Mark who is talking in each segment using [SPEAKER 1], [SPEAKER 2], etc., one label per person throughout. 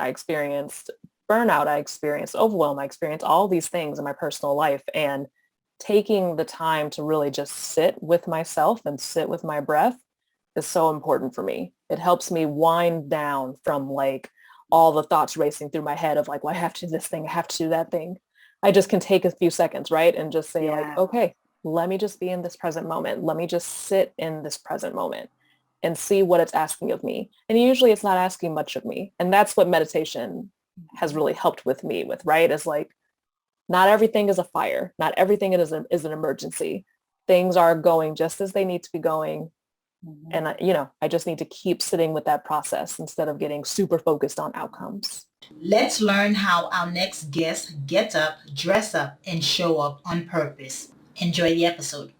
[SPEAKER 1] I experienced burnout, I experienced overwhelm, I experienced all these things in my personal life. And taking the time to really just sit with myself and sit with my breath is so important for me. It helps me wind down from like all the thoughts racing through my head of like, well, I have to do this thing, I have to do that thing. I just can take a few seconds, right? And just say like,
[SPEAKER 2] Yeah.
[SPEAKER 1] okay, let me just be in this present moment. Let me just sit in this present moment and see what it's asking of me. And usually it's not asking much of me. And that's what meditation has really helped with me with, right? Is like, not everything is a fire. Not everything is an emergency. Things are going just as they need to be going.
[SPEAKER 2] Mhm.
[SPEAKER 1] And I just need to keep sitting with that process instead of getting super focused on outcomes.
[SPEAKER 2] Let's learn how our next guest gets up, dress up, and show up on purpose. Enjoy the episode.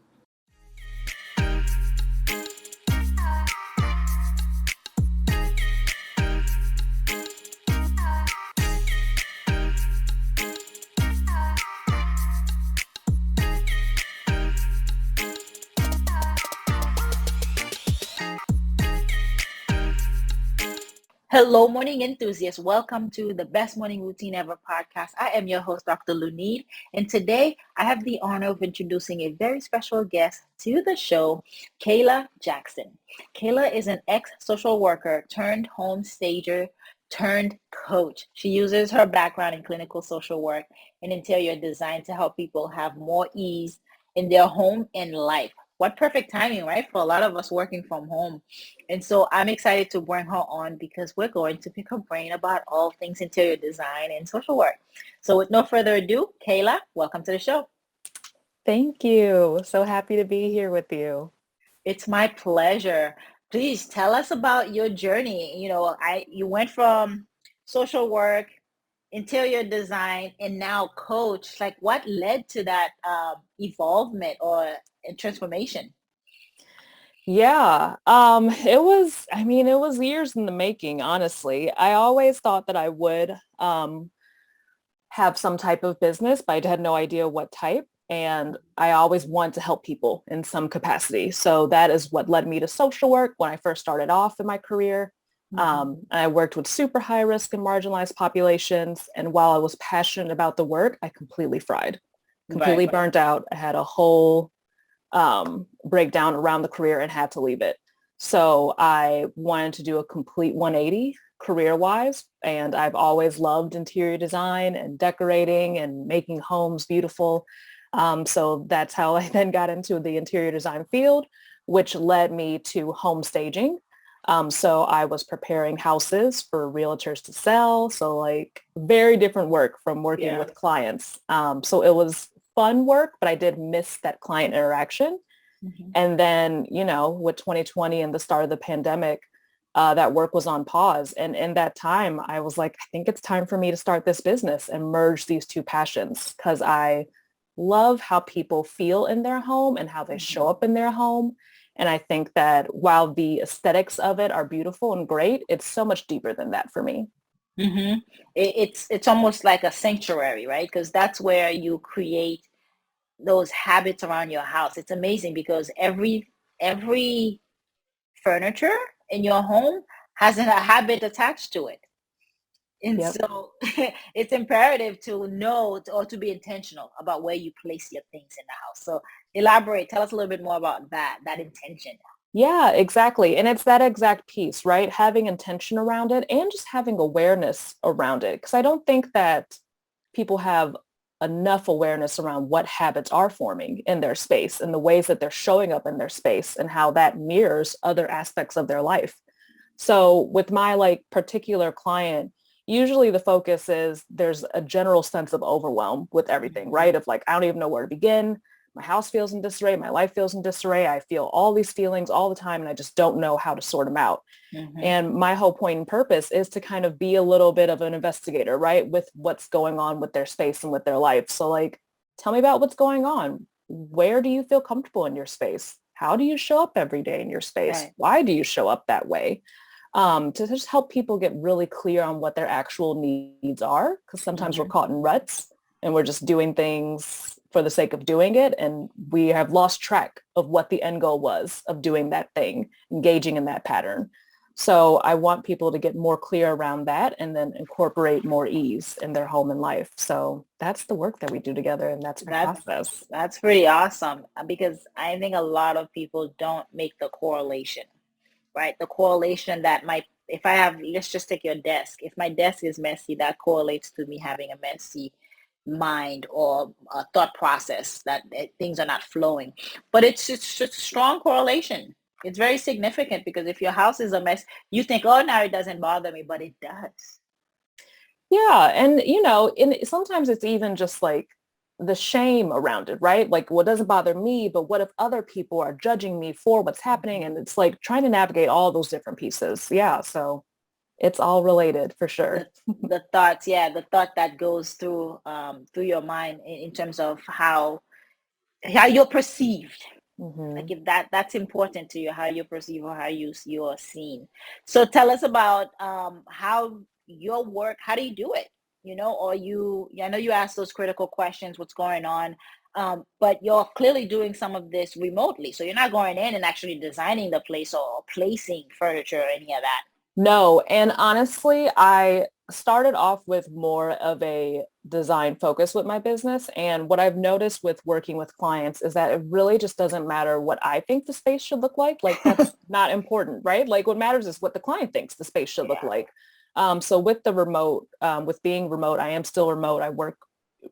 [SPEAKER 2] Hello, morning enthusiasts. Welcome to the Best Morning Routine Ever podcast. I am your host, Dr. Lunid, and today I have the honor of introducing a very special guest to the show, Kayla Jackson. Kayla is an ex-social worker turned home stager turned coach. She uses her background in clinical social work and interior design to help people have more ease in their home and life. What perfect timing, right? For a lot of us working from home. And so I'm excited to bring her on because we're going to pick her brain about all things interior design and social work. So with no further ado, Kayla, welcome to the show.
[SPEAKER 1] Thank you. So happy to be here with you.
[SPEAKER 2] It's my pleasure. Please tell us about your journey. You went from social work, interior design, and now coach. Like what led to that evolvement or transformation?
[SPEAKER 1] Yeah. It was years in the making, honestly. I always thought that I would have some type of business, but I had no idea what type. And I always wanted to help people in some capacity. So that is what led me to social work when I first started off in my career.
[SPEAKER 2] Mhm.
[SPEAKER 1] I worked with super high risk and marginalized populations. And while I was passionate about the work, I completely fried, completely
[SPEAKER 2] Right.
[SPEAKER 1] burnt out. I had a whole breakdown around the career and had to leave it. So I wanted to do a complete 180 career-wise, and I've always loved interior design and decorating and making homes beautiful. So that's how I then got into the interior design field, which led me to home staging. So I was preparing houses for realtors to sell. So like very different work from working
[SPEAKER 2] Yeah.
[SPEAKER 1] with clients. So it was fun work, but I did miss that client interaction.
[SPEAKER 2] Mhm.
[SPEAKER 1] And then, with 2020 and the start of the pandemic, that work was on pause. And in that time, I was like, I think it's time for me to start this business and merge these two passions because I love how people feel in their home and how they show
[SPEAKER 2] Mhm.
[SPEAKER 1] up in their home. And I think that while the aesthetics of it are beautiful and great, it's so much deeper than that for me.
[SPEAKER 2] Mm-hmm. It's almost like a sanctuary, right? Because that's where you create those habits around your house. It's amazing because every furniture in your home has a habit attached to it. And
[SPEAKER 1] Yep.
[SPEAKER 2] so it's imperative to know or to be intentional about where you place your things in the house. So elaborate, tell us a little bit more about that intention.
[SPEAKER 1] Yeah, exactly. And it's that exact piece, right? Having intention around it and just having awareness around it. Because I don't think that people have enough awareness around what habits are forming in their space and the ways that they're showing up in their space and how that mirrors other aspects of their life. So with my like particular client, usually the focus is there's a general sense of overwhelm with everything,
[SPEAKER 2] Mhm.
[SPEAKER 1] right? Of like, I don't even know where to begin. My house feels in disarray. My life feels in disarray. I feel all these feelings all the time and I just don't know how to sort them out.
[SPEAKER 2] Mhm.
[SPEAKER 1] And my whole point and purpose is to kind of be a little bit of an investigator, right? With what's going on with their space and with their life. So like, tell me about what's going on. Where do you feel comfortable in your space? How do you show up every day in your space?
[SPEAKER 2] Right.
[SPEAKER 1] Why do you show up that way? To just help people get really clear on what their actual needs are. Because sometimes we're
[SPEAKER 2] Mhm.
[SPEAKER 1] caught in ruts and we're just doing things for the sake of doing it. And we have lost track of what the end goal was of doing that thing, engaging in that pattern. So I want people to get more clear around that and then incorporate more ease in their home and life. So that's the work that we do together, and that's my
[SPEAKER 2] That's
[SPEAKER 1] process.
[SPEAKER 2] that's pretty awesome because I think a lot of people don't make the correlation, right? The correlation that my if I have, let's just take your desk. If my desk is messy, that correlates to me having a messy mind or a thought process that things are not flowing. But it's just a strong correlation. It's very significant because if your house is a mess, you think, oh, now it doesn't bother me, but it does.
[SPEAKER 1] Yeah. And, sometimes it's even just like the shame around it, right? Like what doesn't bother me, but what if other people are judging me for what's happening?
[SPEAKER 2] Mhm.
[SPEAKER 1] And it's like trying to navigate all those different pieces. Yeah. So it's all related for sure.
[SPEAKER 2] The thoughts, yeah, the thought that goes through your mind in terms of how you're perceived. Like
[SPEAKER 1] Hmm.
[SPEAKER 2] if that's important to you, how you perceive or how you're seen. So tell us about how your work, how do you do it? Or I know you ask those critical questions, what's going on, but you're clearly doing some of this remotely. So you're not going in and actually designing the place or placing furniture or any of that.
[SPEAKER 1] No, and honestly, I started off with more of a design focus with my business. And what I've noticed with working with clients is that it really just doesn't matter what I think the space should look like. Like that's not important, right? Like what matters is what the client thinks the space should look
[SPEAKER 2] Yeah.
[SPEAKER 1] like. So with the remote, with being remote, I am still remote. I work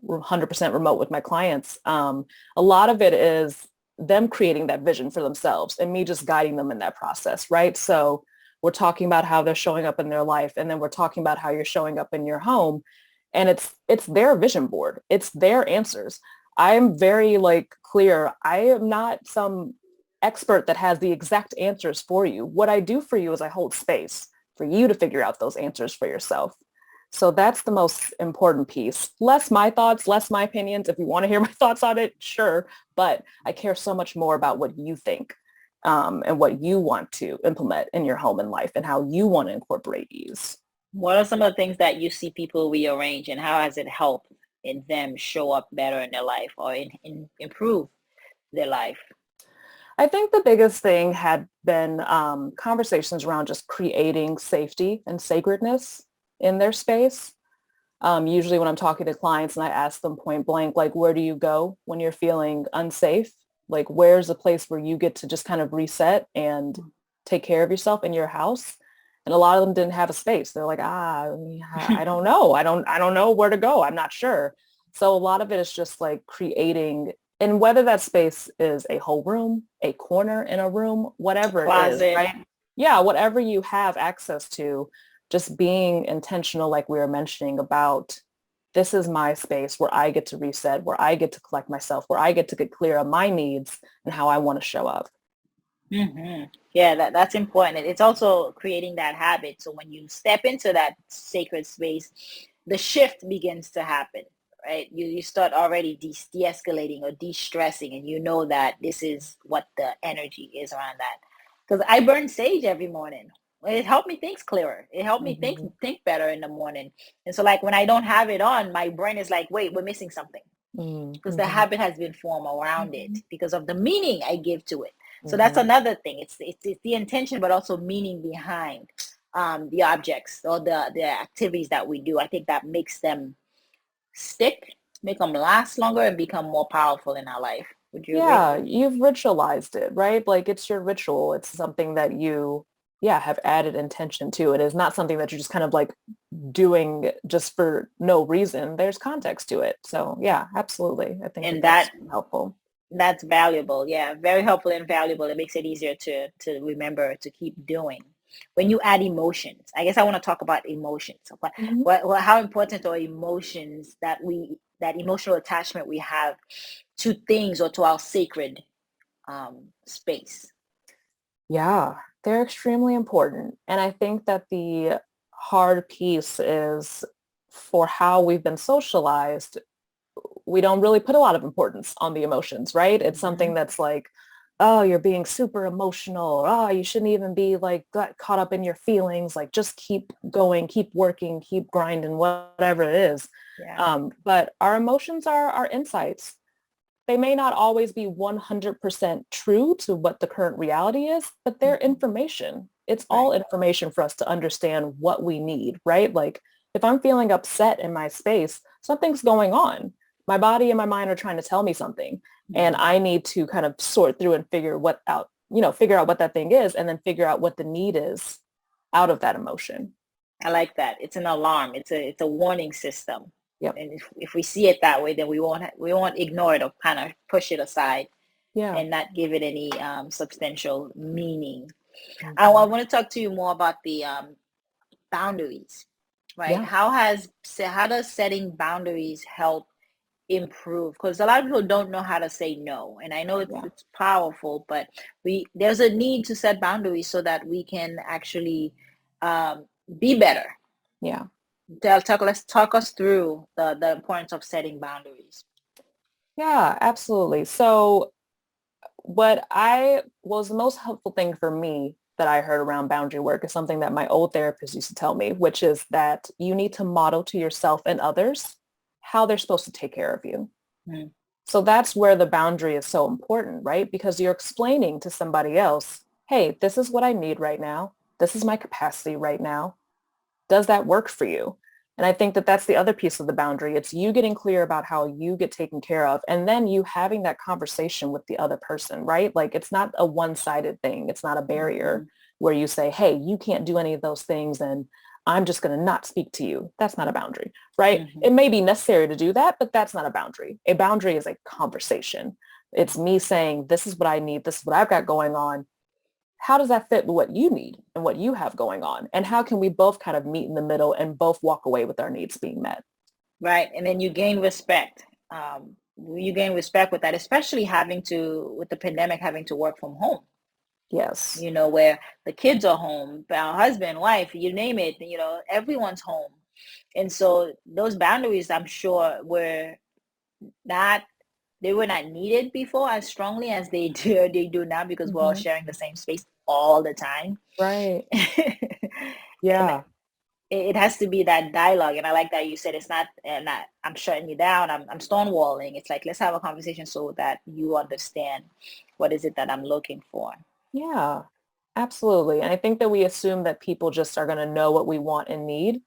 [SPEAKER 1] 100% remote with my clients. A lot of it is them creating that vision for themselves and me just guiding them in that process, right? So we're talking about how they're showing up in their life, and then we're talking about how you're showing up in your home. And it's their vision board. It's their answers. I am very like clear. I am not some expert that has the exact answers for you. What I do for you is I hold space for you to figure out those answers for yourself. So that's the most important piece. Less my thoughts, less my opinions. If you want to hear my thoughts on it, sure. But I care so much more about what you think, and what you want to implement in your home and life and how you want to incorporate ease.
[SPEAKER 2] What are some of the things that you see people rearrange and how has it helped in them show up better in their life or improve their life?
[SPEAKER 1] I think the biggest thing had been conversations around just creating safety and sacredness in their space. Usually when I'm talking to clients and I ask them point blank, like, where do you go when you're feeling unsafe? Like, where's a place where you get to just kind of reset and take care of yourself in your house? And a lot of them didn't have a space. They're like, I don't know. I don't know where to go. I'm not sure. So a lot of it is just like creating, and whether that space is a whole room, a corner in a room, whatever it is,
[SPEAKER 2] Closet.
[SPEAKER 1] right? Yeah, whatever you have access to, just being intentional, like we were mentioning about this is my space where I get to reset, where I get to collect myself, where I get to get clear on my needs and how I want to show up.
[SPEAKER 2] Yeah, that's important. It's also creating that habit. So when you step into that sacred space, the shift begins to happen, right? You start already de-escalating or de-stressing, and you know that this is what the energy is around that. Because I burn sage every morning. It helped me think clearer. It helped me think
[SPEAKER 1] Mm-hmm.
[SPEAKER 2] think better in the morning. And so like when I don't have it on, my brain is like, wait, we're missing something because the
[SPEAKER 1] Mm-hmm.
[SPEAKER 2] habit has been formed around it because of the meaning I give to it. So that's
[SPEAKER 1] Mm-hmm.
[SPEAKER 2] another thing. It's the intention, but also meaning behind the objects or the activities that we do. I think that makes them stick, make them last longer, and become more powerful in our life. Would you agree?
[SPEAKER 1] Yeah, you've ritualized it, right? Like it's your ritual. It's something that you, yeah, have added intention to. It is not something that you're just kind of like doing just for no reason. There's context to it. So yeah, absolutely. I think that
[SPEAKER 2] And
[SPEAKER 1] that's helpful.
[SPEAKER 2] that's valuable. Yeah, very helpful and valuable. It makes it easier to remember to keep doing. When you add emotions, I guess I want to talk about emotions.
[SPEAKER 1] Mhm.
[SPEAKER 2] How important are emotions that emotional attachment we have to things or to our sacred space?
[SPEAKER 1] Yeah, they're extremely important. And I think that the hard piece is for how we've been socialized, we don't really put a lot of importance on the emotions, right? It's something
[SPEAKER 2] Hmm.
[SPEAKER 1] that's like, oh, you're being super emotional. Or, oh, you shouldn't even be like got caught up in your feelings. Like just keep going, keep working, keep grinding, whatever it is.
[SPEAKER 2] Yeah.
[SPEAKER 1] But our emotions are our insights. They may not always be 100% true to what the current reality is, but they're
[SPEAKER 2] Mhm.
[SPEAKER 1] information. It's all
[SPEAKER 2] Right.
[SPEAKER 1] information for us to understand what we need, right? Like if I'm feeling upset in my space, something's going on. My body and my mind are trying to tell me something. And
[SPEAKER 2] Mhm.
[SPEAKER 1] I need to kind of sort through and figure out what that thing is and then figure out what the need is out of that emotion.
[SPEAKER 2] I like that. It's an alarm. It's a warning system.
[SPEAKER 1] Yep.
[SPEAKER 2] And if we see it that way, then we won't ignore it or kind of push it aside
[SPEAKER 1] Yeah.
[SPEAKER 2] and not give it any substantial meaning. I
[SPEAKER 1] Mhm.
[SPEAKER 2] want to talk to you more about the boundaries, right?
[SPEAKER 1] Yeah.
[SPEAKER 2] How does setting boundaries help improve? Because a lot of people don't know how to say no, and I know it's
[SPEAKER 1] Yeah.
[SPEAKER 2] it's powerful, but we there's a need to set boundaries so that we can actually um, be better.
[SPEAKER 1] Yeah.
[SPEAKER 2] Let's talk us through the importance of setting boundaries.
[SPEAKER 1] Yeah, absolutely. So what I was the most helpful thing for me that I heard around boundary work is something that my old therapist used to tell me, which is that you need to model to yourself and others how they're supposed to take care of you.
[SPEAKER 2] Mm,
[SPEAKER 1] So that's where the boundary is so important, right? Because you're explaining to somebody else, hey, this is what I need right now. This is my capacity right now. Does that work for you? And I think that that's the other piece of the boundary. It's you getting clear about how you get taken care of and then you having that conversation with the other person, right? Like it's not a one-sided thing. It's not a barrier
[SPEAKER 2] mhm,
[SPEAKER 1] where you say, hey, you can't do any of those things and I'm just going to not speak to you. That's not a boundary, right?
[SPEAKER 2] mhm.
[SPEAKER 1] It may be necessary to do that, but that's not a boundary. A boundary is a conversation. It's me saying, this is what I need. This is what I've got going on. How does that fit with what you need and what you have going on? And how can we both kind of meet in the middle and both walk away with our needs being met?
[SPEAKER 2] Right, and then you gain respect. You gain respect with that, especially with the pandemic, having to work from home.
[SPEAKER 1] Yes.
[SPEAKER 2] Where the kids are home, husband, wife, you name it, everyone's home. And so those boundaries, I'm sure, not they were not needed before as strongly as they do now because we're all
[SPEAKER 1] Hmm.
[SPEAKER 2] sharing the same space all the time.
[SPEAKER 1] Right.
[SPEAKER 2] And
[SPEAKER 1] Yeah.
[SPEAKER 2] it has to be that dialogue. And I like that you said it's not I'm shutting you down, I'm stonewalling. It's like let's have a conversation so that you understand what is it that I'm looking for.
[SPEAKER 1] Yeah. Absolutely. And I think that we assume that people just are going to know what we want and need.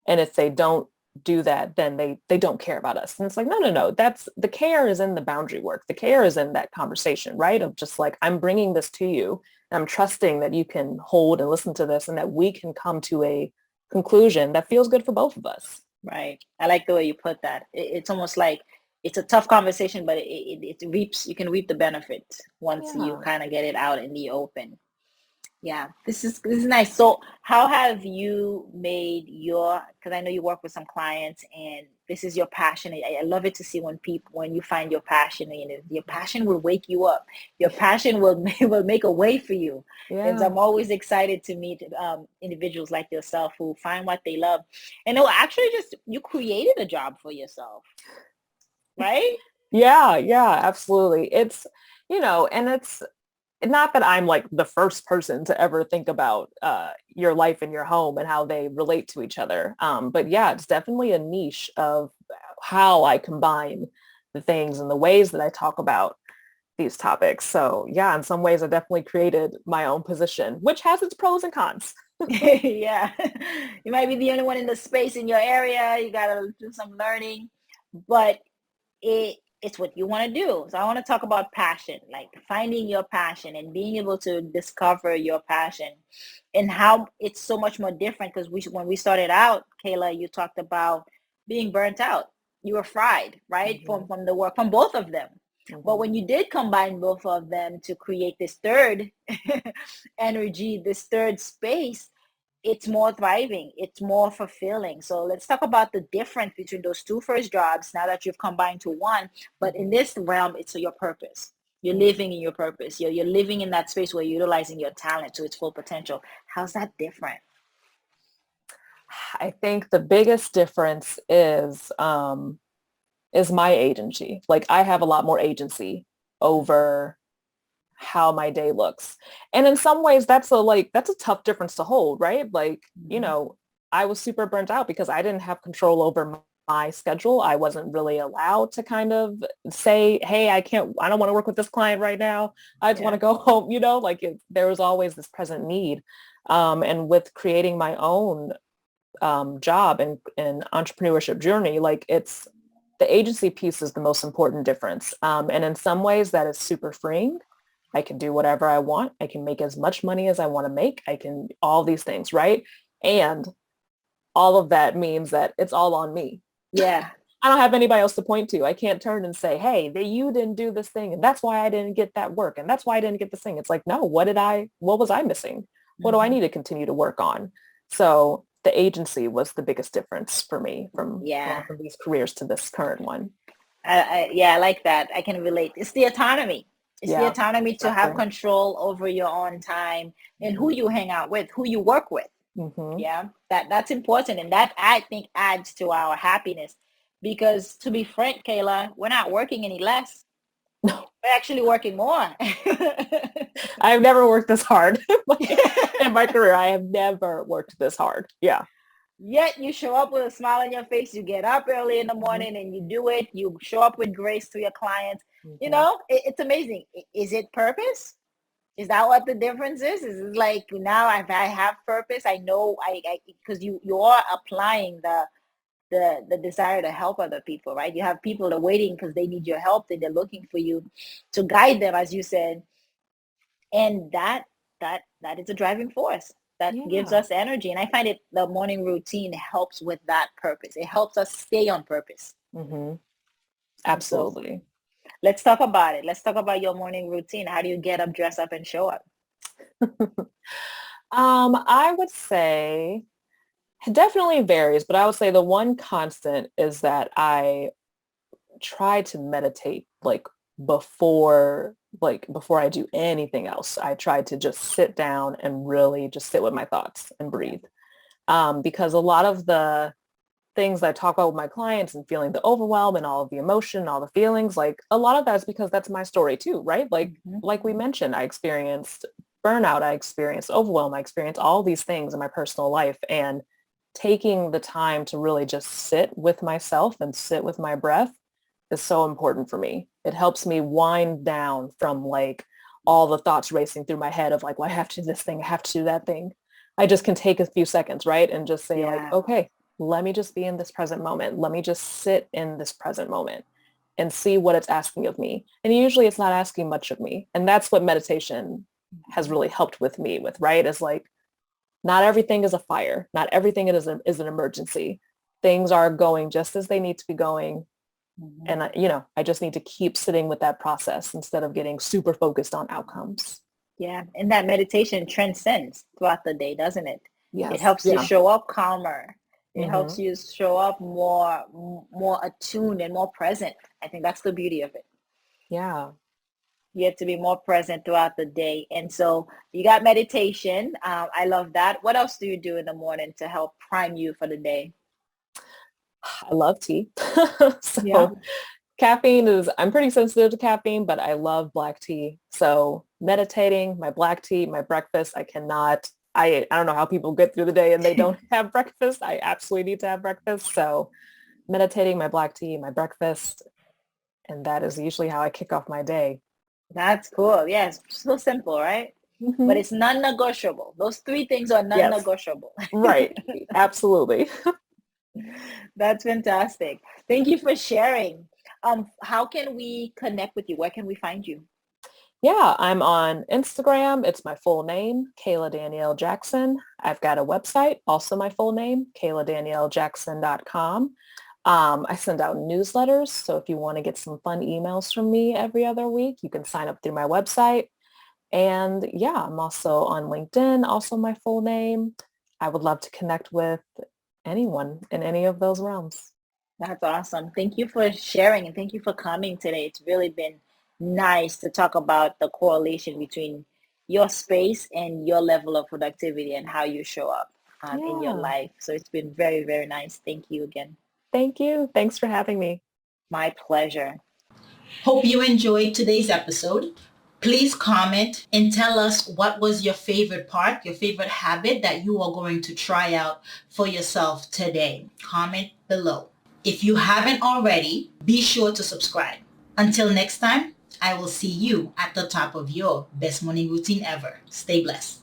[SPEAKER 1] And if they don't do that, then they don't care about us. And it's like, no, no, no. That's the care is in the boundary work. The care is in that conversation, right? Of just like, I'm bringing this to you. And I'm trusting that you can hold and listen to this and that we can come to a conclusion that feels good for both of us.
[SPEAKER 2] Right. I like the way you put that. It's almost like it's a tough conversation, but it reaps, you can reap the benefits once you
[SPEAKER 1] Yeah.
[SPEAKER 2] kind of get it out in the open. Yeah, this is nice. So, how have you made because I know you work with some clients and this is your passion. I love it to see when you find your passion, your passion will wake you up. Your passion will will make a way for you. And so
[SPEAKER 1] Yeah.
[SPEAKER 2] I'm always excited to meet individuals like yourself who find what they love. And no, actually just you created a job for yourself, right?
[SPEAKER 1] Yeah. Yeah. Absolutely. And it's not that I'm like the first person to ever think about your life and your home and how they relate to each other. But yeah, it's definitely a niche of how I combine the things and the ways that I talk about these topics. So yeah, in some ways I definitely created my own position, which has its pros and cons.
[SPEAKER 2] Yeah. You might be the only one in the space in your area. You gotta do some learning, but it's what you want to do. So I want to talk about passion, like finding your passion and being able to discover your passion and how it's so much more different because when we started out, Kayla, you talked about being burnt out. You were fried, right?
[SPEAKER 1] Mhm,
[SPEAKER 2] From the work from both of them. But
[SPEAKER 1] mhm.
[SPEAKER 2] when you did combine both of them to create this third energy, this third space, it's more thriving, it's more fulfilling. So let's talk about the difference between those two first jobs now that you've combined to one. But in
[SPEAKER 1] Mhm,
[SPEAKER 2] this realm, it's your purpose. You're
[SPEAKER 1] mhm.
[SPEAKER 2] living in your purpose. You're living in that space where you're utilizing your talent to its full potential. How's that different?
[SPEAKER 1] I think the biggest difference is my agency. Like I have a lot more agency over how my day looks. And in some ways that's a tough difference to hold, right? Like,
[SPEAKER 2] Mm-hmm.
[SPEAKER 1] I was super burnt out because I didn't have control over my schedule. I wasn't really allowed to kind of say, hey, I don't want to work with this client right now. I just want
[SPEAKER 2] Yeah.
[SPEAKER 1] to go home, like there was always this present need. And with creating my own job and entrepreneurship journey, like the agency piece is the most important difference. And in some ways that is super freeing. I can do whatever I want. I can make as much money as I want to make. I can all these things, right? And all of that means that it's all on me.
[SPEAKER 2] Yeah.
[SPEAKER 1] I don't have anybody else to point to. I can't turn and say, hey, you didn't do this thing. And that's why I didn't get that work. And that's why I didn't get this thing. It's like, no, what was I missing? What do I
[SPEAKER 2] Hmm.
[SPEAKER 1] need to continue to work on? So the agency was the biggest difference for me from going
[SPEAKER 2] Yeah.
[SPEAKER 1] from these careers to this current one.
[SPEAKER 2] Yeah, I like that. I can relate. It's the autonomy. It's the
[SPEAKER 1] Yeah,
[SPEAKER 2] autonomy to have
[SPEAKER 1] exactly.
[SPEAKER 2] control over your own time and
[SPEAKER 1] Mm-hmm.
[SPEAKER 2] who you hang out with, who you work with.
[SPEAKER 1] Mm-hmm.
[SPEAKER 2] Yeah, that's important, and that I think adds to our happiness. Because to be frank, Kayla, we're not working any less.
[SPEAKER 1] No,
[SPEAKER 2] We're actually working more.
[SPEAKER 1] I've never worked this hard in my career. I have never worked this hard. Yeah.
[SPEAKER 2] Yet you show up with a smile on your face. You get up early in the
[SPEAKER 1] Mm-hmm.
[SPEAKER 2] morning and you do it. You show up with grace to your clients.
[SPEAKER 1] Mm-hmm.
[SPEAKER 2] It's amazing. Is it purpose? Is that what the difference is? Is it like now I have purpose? I know I because you are applying the desire to help other people, right? You have people that are waiting because they need your help, and they're looking for you to guide them, as you said, and that is a driving force that gives
[SPEAKER 1] Yeah.
[SPEAKER 2] us energy. And I find it the morning routine helps with that purpose. It helps us stay on purpose.
[SPEAKER 1] Mm-hmm.
[SPEAKER 2] And so
[SPEAKER 1] Absolutely.
[SPEAKER 2] let's talk about it. Let's talk about your morning routine. How do you get up, dress up, and show up?
[SPEAKER 1] I would say it definitely varies, but I would say the one constant is that I try to meditate before before I do anything else. I try to just sit down and really just sit with my thoughts and
[SPEAKER 2] Yeah.
[SPEAKER 1] breathe. Because a lot of the things that I talk about with my clients and feeling the overwhelm and all of the emotion, all the feelings, like a lot of that is because that's my story too, right?
[SPEAKER 2] Hmm.
[SPEAKER 1] Like we mentioned, I experienced burnout, I experienced overwhelm, I experienced all these things in my personal life. And taking the time to really just sit with myself and sit with my breath is so important for me. It helps me wind down from all the thoughts racing through my head of well, I have to do this thing, I have to do that thing. I just can take a few seconds, right? And just say
[SPEAKER 2] Yeah.
[SPEAKER 1] okay, let me just be in this present moment. Let me just sit in this present moment and see what it's asking of me. And usually it's not asking much of me. And that's what meditation has really helped with me with, right? Is not everything is a fire. Not everything is an emergency. Things are going just as they need to be going.
[SPEAKER 2] Hmm.
[SPEAKER 1] And I just need to keep sitting with that process instead of getting super focused on outcomes.
[SPEAKER 2] Yeah. And that meditation transcends throughout the day, doesn't it? It
[SPEAKER 1] Yes.
[SPEAKER 2] helps you
[SPEAKER 1] Yeah.
[SPEAKER 2] show up calmer. It helps
[SPEAKER 1] Mm-hmm.
[SPEAKER 2] you show up more attuned and more present. I think that's the beauty of it.
[SPEAKER 1] Yeah.
[SPEAKER 2] You have to be more present throughout the day. And so you got meditation. I love that. What else do you do in the morning to help prime you for the day?
[SPEAKER 1] I love tea.
[SPEAKER 2] Yeah.
[SPEAKER 1] So I'm pretty sensitive to caffeine, but I love black tea. So meditating, my black tea, my breakfast, I don't know how people get through the day and they don't have breakfast. I absolutely need to have breakfast. So meditating, my black tea, my breakfast, and that is usually how I kick off my day.
[SPEAKER 2] That's cool. Yes. So simple, right? But
[SPEAKER 1] Hmm.
[SPEAKER 2] it's non-negotiable. Those three things are
[SPEAKER 1] Yes,
[SPEAKER 2] non-negotiable.
[SPEAKER 1] right. Absolutely.
[SPEAKER 2] That's fantastic. Thank you for sharing. How can we connect with you? Where can we find you?
[SPEAKER 1] Yeah, I'm on Instagram. It's my full name, Kayla Danielle Jackson. I've got a website, also my full name, kayladaniellejackson.com. I send out newsletters. So if you want to get some fun emails from me every other week, you can sign up through my website. And yeah, I'm also on LinkedIn, also my full name. I would love to connect with anyone in any of those realms.
[SPEAKER 2] That's awesome. Thank you for sharing and thank you for coming today. It's really been nice to talk about the correlation between your space and your level of productivity and how you show up in your
[SPEAKER 1] Yeah,
[SPEAKER 2] life. So it's been very, very nice. Thank you again.
[SPEAKER 1] thank you. Thanks for having me.
[SPEAKER 2] My pleasure.
[SPEAKER 3] Hope you enjoyed today's episode. Please comment and tell us what was your favorite part, your favorite habit that you are going to try out for yourself today. Comment below. If you haven't already, be sure to subscribe. Until next time, I will see you at the top of your best morning routine ever. Stay blessed.